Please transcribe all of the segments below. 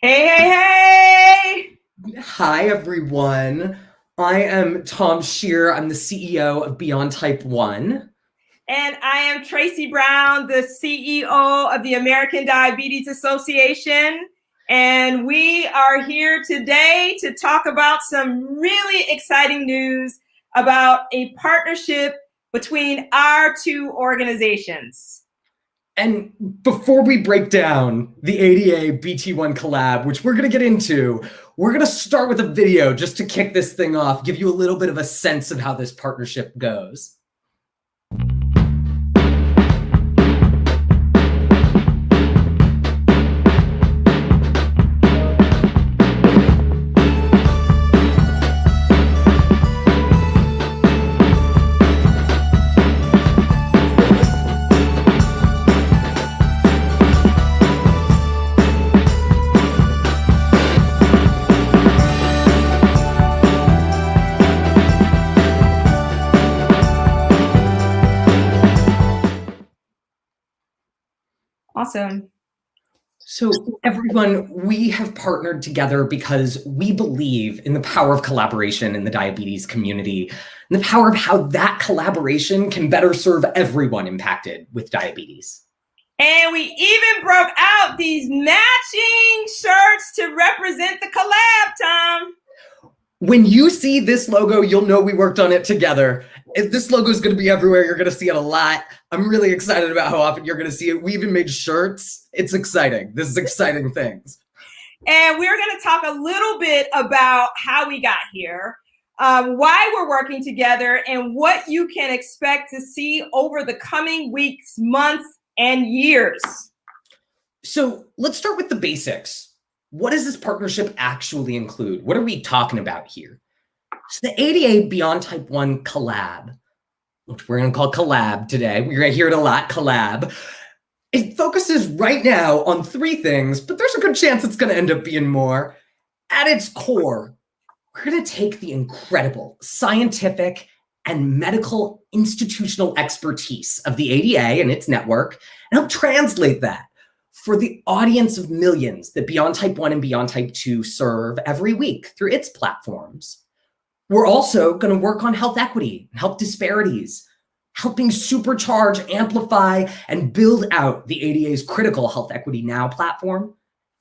Hey, hey, hey! Hi, everyone. I am Tom Shear. I'm the CEO of Beyond Type 1. And I am Tracy Brown, the CEO of the American Diabetes Association. And we are here today to talk about some really exciting news about a partnership between our two organizations. And before we break down the ADA Bt1 collab, which we're going to get into, we're going to start with a video just to kick this thing off, give you a little bit of a sense of how this partnership goes. Awesome. So, everyone, we have partnered together because we believe in the power of collaboration in the diabetes community and the power of how that collaboration can better serve everyone impacted with diabetes. And we even broke out these matching shirts to represent the collab, Tom. When you see this logo, you'll know we worked on it together. This logo is going to be everywhere. You're going to see it a lot. I'm really excited about how often you're going to see it. We even made shirts. It's exciting. This is exciting things. And we're going to talk a little bit about how we got here, why we're working together, and what you can expect to see over the coming weeks, months, and years. So let's start with the basics. What does this partnership actually include? What are we talking about here? So the ADA Beyond Type 1 collab, which we're going to call collab today, we're going to hear it a lot, collab. It focuses right now on three things, but there's a good chance it's going to end up being more. At its core, we're going to take the incredible scientific and medical institutional expertise of the ADA and its network and help translate that for the audience of millions that Beyond Type 1 and Beyond Type 2 serve every week through its platforms. We're also going to work on health equity and health disparities, helping supercharge, amplify, and build out the ADA's critical Health Equity Now platform. And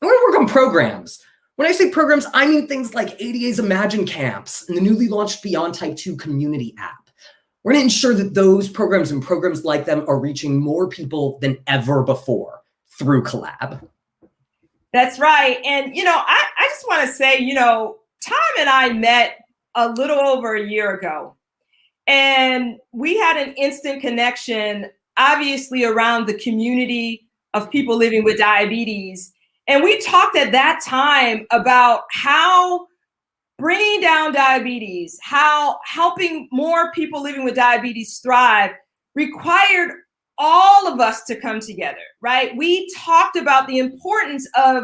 we're going to work on programs. When I say programs, I mean things like ADA's Imagine Camps and the newly launched Beyond Type 2 community app. We're going to ensure that those programs and programs like them are reaching more people than ever before through collab. That's right. And, I just want to say, Tom and I met a little over a year ago, and we had an instant connection, obviously, around the community of people living with diabetes. And we talked at that time about how bringing down diabetes, how helping more people living with diabetes thrive required all of us to come together, right? We talked about the importance of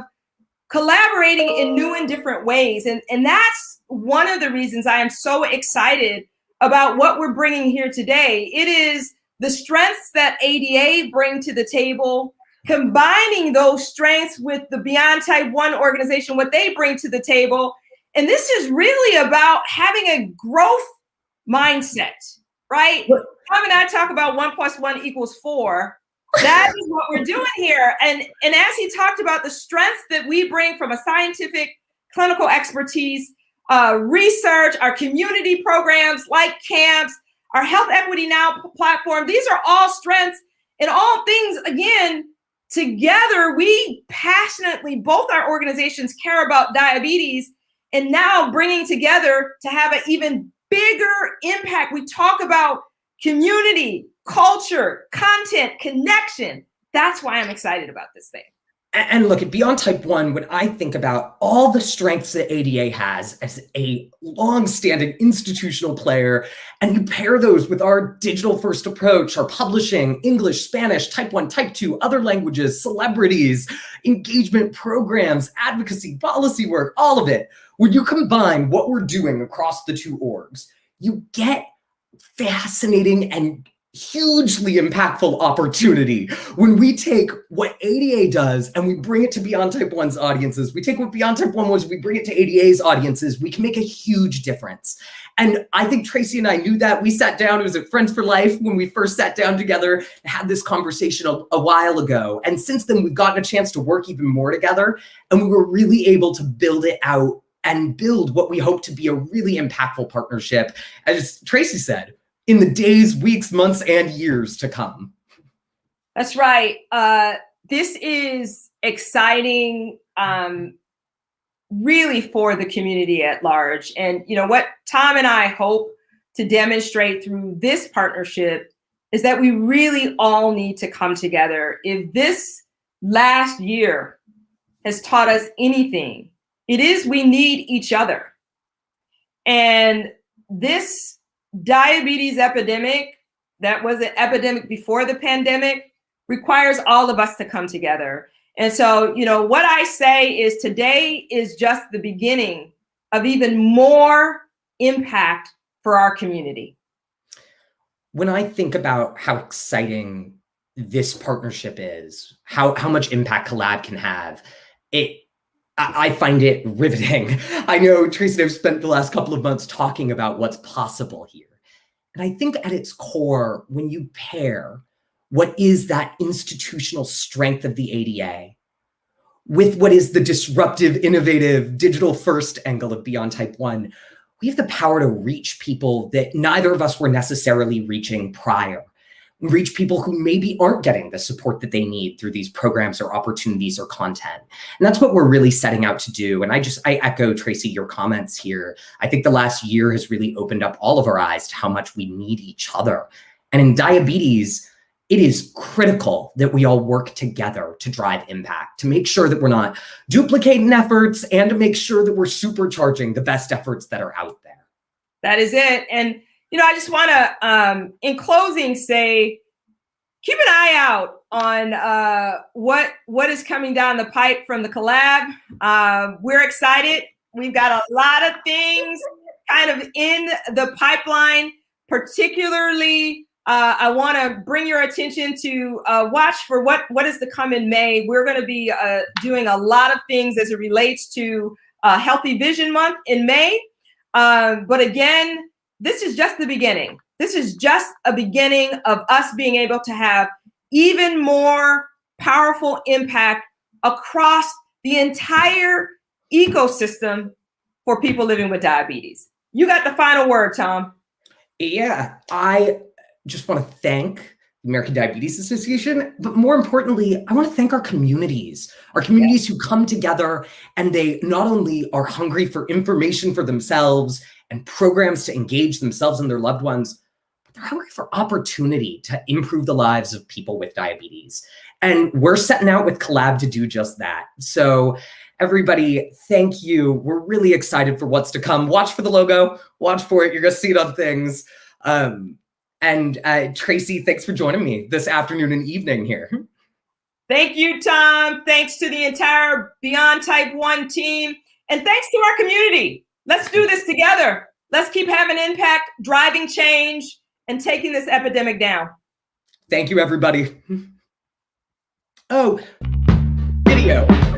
collaborating in new and different ways. And that's one of the reasons I am so excited about what we're bringing here today. It is the strengths that ADA bring to the table, combining those strengths with the Beyond Type 1 organization, what they bring to the table. And this is really about having a growth mindset, right? Tom and I talk about 1 + 1 = 4. That is what we're doing here. And as he talked about the strengths that we bring from a scientific, clinical expertise, research, our community programs like camps, our Health Equity Now platform, these are all strengths and all things, again, together, we passionately, both our organizations care about diabetes, and now bringing together to have an even bigger impact. We talk about community, culture, content, connection. That's why I'm excited about this thing. And look, at Beyond Type 1, when I think about all the strengths that ADA has as a long-standing institutional player, and you pair those with our digital-first approach, our publishing, English, Spanish, Type 1, Type 2, other languages, celebrities, engagement programs, advocacy, policy work, all of it, when you combine what we're doing across the two orgs, you get fascinating and hugely impactful opportunity when we take what ADA does and we bring it to Beyond Type 1's audiences. We take what Beyond Type 1 was, we bring it to ADA's audiences. We can make a huge difference. And I think Tracy and I knew that. We sat down, it was at Friends for Life when we first sat down together and had this conversation a while ago. And since then, we've gotten a chance to work even more together. And we were really able to build it out and build what we hope to be a really impactful partnership. As Tracy said, in the days, weeks, months, and years to come. That's right. This is exciting, really for the community at large. And you know what Tom and I hope to demonstrate through this partnership is that we really all need to come together. If this last year has taught us anything, it is we need each other. And this diabetes epidemic, that was an epidemic before the pandemic, requires all of us to come together. And so, you know, what I say is today is just the beginning of even more impact for our community. When I think about how exciting this partnership is, how much impact Collab can have, I find it riveting. I know Tracy and I have spent the last couple of months talking about what's possible here. And I think at its core, when you pair what is that institutional strength of the ADA with what is the disruptive, innovative, digital-first angle of Beyond Type 1, we have the power to reach people that neither of us were necessarily reaching prior. Reach people who maybe aren't getting the support that they need through these programs or opportunities or content. And that's what we're really setting out to do. And I echo, Tracy, your comments here. I think the last year has really opened up all of our eyes to how much we need each other. And in diabetes, it is critical that we all work together to drive impact, to make sure that we're not duplicating efforts and to make sure that we're supercharging the best efforts that are out there. That is it. And you know, I just want to, in closing, say, keep an eye out on what is coming down the pipe from the collab. We're excited. We've got a lot of things kind of in the pipeline. Particularly, I want to bring your attention to watch for what is to come in May. We're going to be doing a lot of things as it relates to Healthy Vision Month in May. But again, this is just the beginning. This is just a beginning of us being able to have even more powerful impact across the entire ecosystem for people living with diabetes. You got the final word, Tom. Yeah, I just want to thank the American Diabetes Association, but more importantly, I want to thank our communities who come together and they not only are hungry for information for themselves and programs to engage themselves and their loved ones, but they're hungry for opportunity to improve the lives of people with diabetes. And we're setting out with Collab to do just that. So everybody, thank you. We're really excited for what's to come. Watch for the logo, watch for it. You're gonna see it on things. And Tracy, thanks for joining me this afternoon and evening here. Thank you, Tom. Thanks to the entire Beyond Type 1 team. And thanks to our community. Let's do this together. Let's keep having impact, driving change, and taking this epidemic down. Thank you, everybody. Oh, video.